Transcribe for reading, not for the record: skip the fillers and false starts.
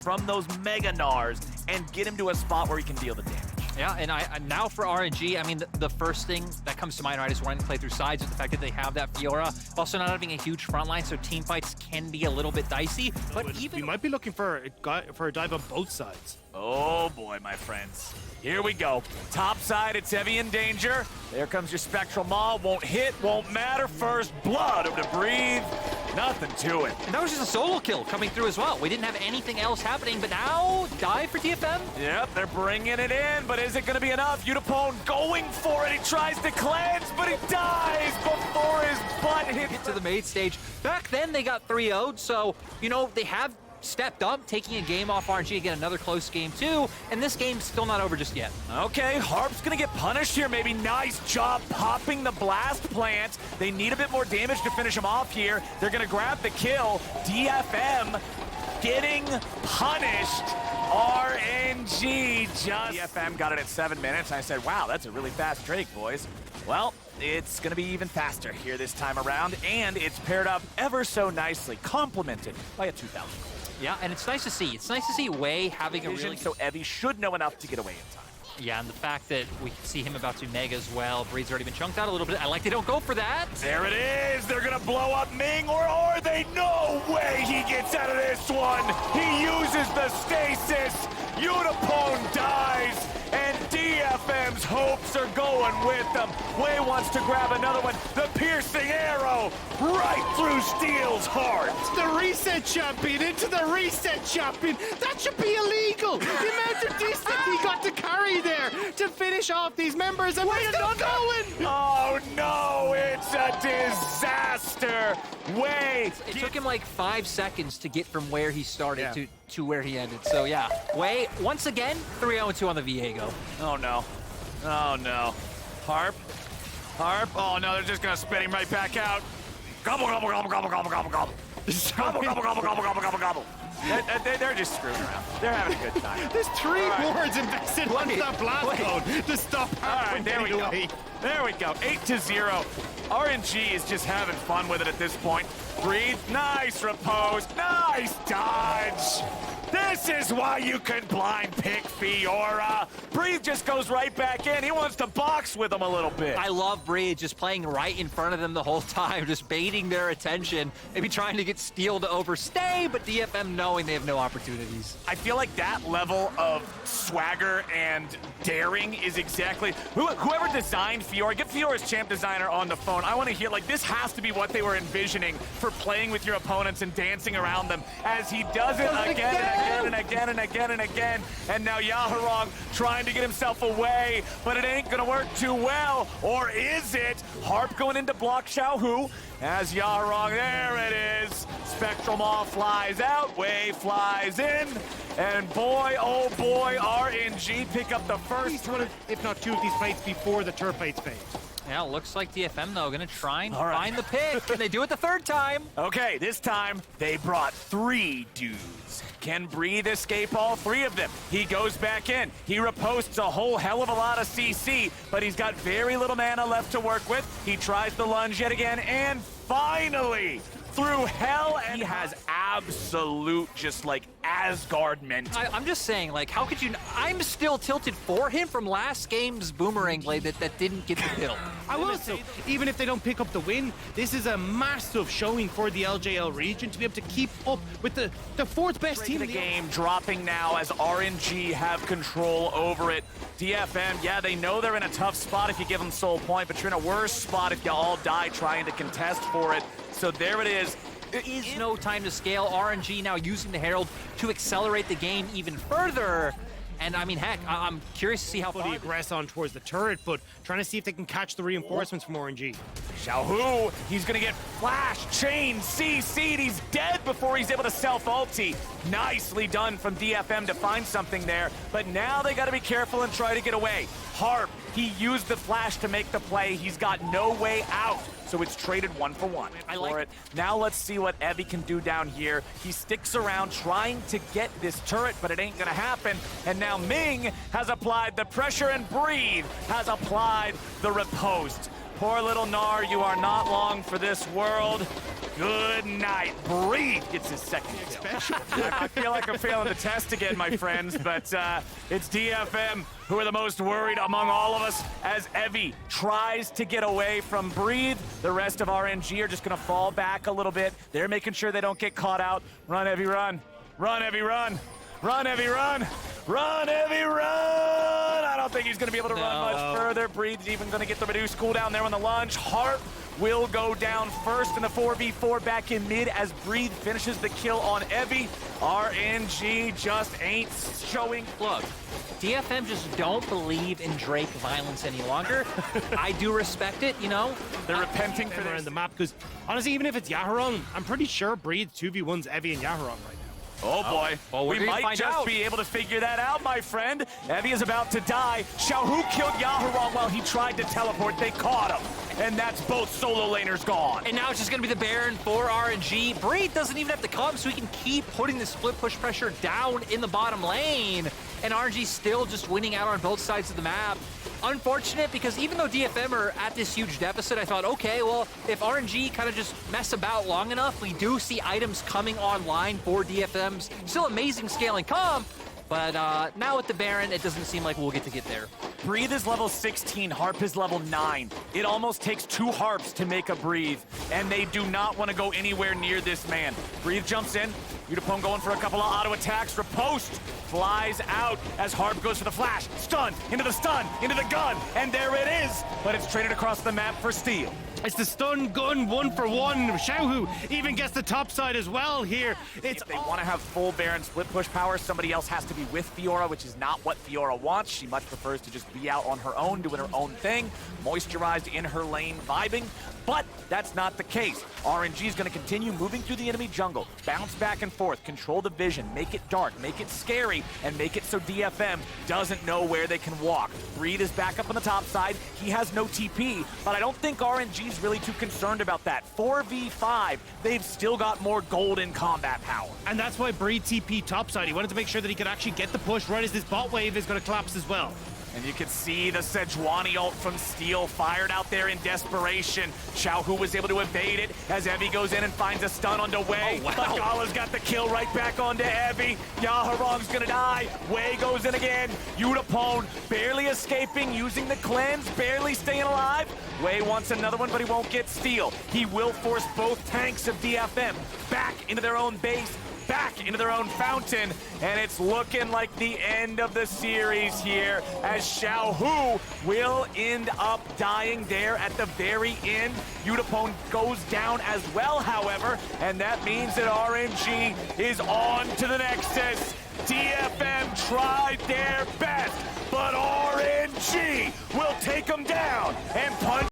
from those Mega Nars and get him to a spot where he can deal the damage. Yeah, and now for RNG, I mean, the first thing that comes to mind, right, is wanting to play through sides, with the fact that they have that Fiora, also not having a huge front line, so team fights can be a little bit dicey. But even we might be looking for a dive on both sides. Oh boy, my friends. Here we go. Top side, it's heavy in danger. There comes your Spectral Maw. Won't hit, won't matter. First blood over to Breathe. Nothing to it. And that was just a solo kill coming through as well. We didn't have anything else happening, but now dive for DFM. Yep, they're bringing it in, but is it going to be enough? Utapone going for it. He tries to cleanse, but he dies before his butt hits to the main stage. Back then, they got 3-0'd, so, you know, they have stepped up, taking a game off RNG, again, another close game too, and this game's still not over just yet. Okay, Harp's gonna get punished here, maybe. Nice job popping the blast plant. They need a bit more damage to finish him off here. They're gonna grab the kill. DFM getting punished. RNG just... DFM got it at 7 minutes. I said, wow, that's a really fast Drake, boys. Well, it's gonna be even faster here this time around, and it's paired up ever so nicely, complemented by a 2,000. Yeah, and it's nice to see. It's nice to see Wei having a really... So Evie should know enough to get away in time. Yeah, and the fact that we see him about to Mega as well. Breeze's already been chunked out a little bit. I like they don't go for that. There it is. They're going to blow up Ming, or are they? No way he gets out of this one. He uses the stasis. Utapone dies, and DFM's hopes are going with them. Wei wants to grab another one. The piercing arrow right through Steel's heart. The reset champion into the reset champion. That should be illegal. The amount of distance he got to carry there to finish off these members, and we're still going. Oh no, it's a disaster. Wei. It took him like 5 seconds to get from where he started to where he ended. So yeah, Wei, once again, 3-0-2 on the Viego. Oh no. Oh no. Harp. Oh no, they're just gonna spit him right back out. Gobble, gobble, gobble, gobble, gobble, gobble, gobble. Gobble, gobble, gobble, gobble, gobble, gobble, gobble. They're just screwing around. They're having a good time. There's 3 wards invested onto that blast code to stop Harp from there we getting go. away. There we go. 8-0. RNG is just having fun with it at this point. Breathe. Nice repose. Nice dodge. This is why you can blind pick Fiora. Breathe just goes right back in. He wants to box with him a little bit. I love Breathe just playing right in front of them the whole time, just baiting their attention, maybe trying to get Steel to overstay, but DFM knowing they have no opportunities. I feel like that level of swagger and daring is exactly... Whoever designed Fiora, get Fiora's champ designer on the phone. I want to hear, like, this has to be what they were envisioning for playing with your opponents and dancing around them, as he does it again and again and again and again. And now Yaharong trying to get himself away, but it ain't gonna work too well. Or is it? Harp going into block Xiaohu as Yaharong, there it is. Spectral Maw flies out, Wei flies in. And boy, oh boy, RNG pick up the first one, if not 2 of these fights before the turf fights phase. Yeah, looks like DFM, though, gonna try and find the pick. Can they do it the 3rd time? Okay, this time they brought 3 dudes. Can Breathe escape all 3 of them? He goes back in. He reposts a whole hell of a lot of CC, but he's got very little mana left to work with. He tries the lunge yet again, and finally, through hell, and he has absolute, just like, Asgard mental. I'm just saying, like, how could you... I'm still tilted for him from last game's Boomerang play that didn't get the kill. I will say, even if they don't pick up the win, this is a massive showing for the LJL region to be able to keep up with the 4th best team in the game. Dropping now as RNG have control over it. DFM, yeah, they know they're in a tough spot if you give them soul point, but you're in a worse spot if you all die trying to contest for it. So there it is. There is no time to scale. RNG now using the Herald to accelerate the game even further. And I mean, heck, I'm curious to see how far the aggress on towards the turret, but trying to see if they can catch the reinforcements from RNG. Xiaohu, he's gonna get flash, chain, CC'd. He's dead before he's able to self-ulti. Nicely done from DFM to find something there, but now they gotta be careful and try to get away. Harp, he used the flash to make the play. He's got no way out. So it's traded 1 for 1 for it. Now let's see what Evie can do down here. He sticks around trying to get this turret, but it ain't gonna happen. And now Ming has applied the pressure, and Breathe has applied the riposte. Poor little Gnar, you are not long for this world. Good night. Breathe gets his second kill. I feel like I'm failing the test again, my friends, but it's DFM who are the most worried among all of us as Evie tries to get away from Breathe. The rest of RNG are just going to fall back a little bit. They're making sure they don't get caught out. Run, Evie, run. Run, Evie, run. Run, Evie, run. Run, Evie, run. I don't think he's going to be able to run much further. Breathe's even going to get the reduced cooldown there on the lunge. Heart will go down first in the 4v4 back in mid as Breathe finishes the kill on Evie. RNG just ain't showing. Look, DFM just don't believe in Drake violence any longer. I do respect it, you know? They're repenting for They're their in the map because honestly, even if it's Yaharon, I'm pretty sure Breathe 2v1's Evie and Yaharon right now. Oh boy, well, we might find just out. be able to figure that out, my friend. Evie is about to die. Xiaohu killed Yaharon while he tried to teleport. They caught him. And that's both solo laners gone. And now it's just going to be the Baron for RNG. Breathe doesn't even have to come, so he can keep putting the split push pressure down in the bottom lane. And RNG still just winning out on both sides of the map. Unfortunate, because even though DFM are at this huge deficit, I thought, okay, well, if RNG kind of just mess about long enough, we do see items coming online for DFM's still amazing scaling comp. But now with the Baron, it doesn't seem like we'll get there. Breathe is level 16, Harp is level 9. It almost takes 2 Harps to make a Breathe, and they do not want to go anywhere near this man. Breathe jumps in, Udapone going for a couple of auto attacks. Riposte flies out as Harp goes for the flash. Stun, into the gun, and there it is. But it's traded across the map for steal. It's the stun gun 1-for-1. Xiaohu even gets the top side as well here. It's If they want to have full Baron split push power, somebody else has to be with Fiora, which is not what Fiora wants. She much prefers to just be out on her own, doing her own thing, moisturized in her lane, vibing. But that's not the case. RNG is going to continue moving through the enemy jungle, bounce back and forth, control the vision, make it dark, make it scary, and make it so DFM doesn't know where they can walk. Breathe is back up on the top side. He has no TP, but I don't think RNG is really too concerned about that. 4v5, they've still got more golden combat power. And that's why Breed TP topside. He wanted to make sure that he could actually get the push right as this bot wave is going to collapse as well. And you can see the Sejuani ult from Steel fired out there in desperation. Xiaohu was able to evade it as Evie goes in and finds a stun onto Wei. Oh, wow. But Gala's got the kill right back onto Evie. Yaharon's gonna die. Wei goes in again. Udapone barely escaping, using the cleanse, barely staying alive. Wei wants another one, but he won't get Steel. He will force both tanks of DFM back into their own base, back into their own fountain, and it's looking like the end of the series here as Xiaohu will end up dying there at the very end. Udapone goes down as well, however, and that means that RNG is on to the Nexus. DFM tried their best, but RNG will take them down and punch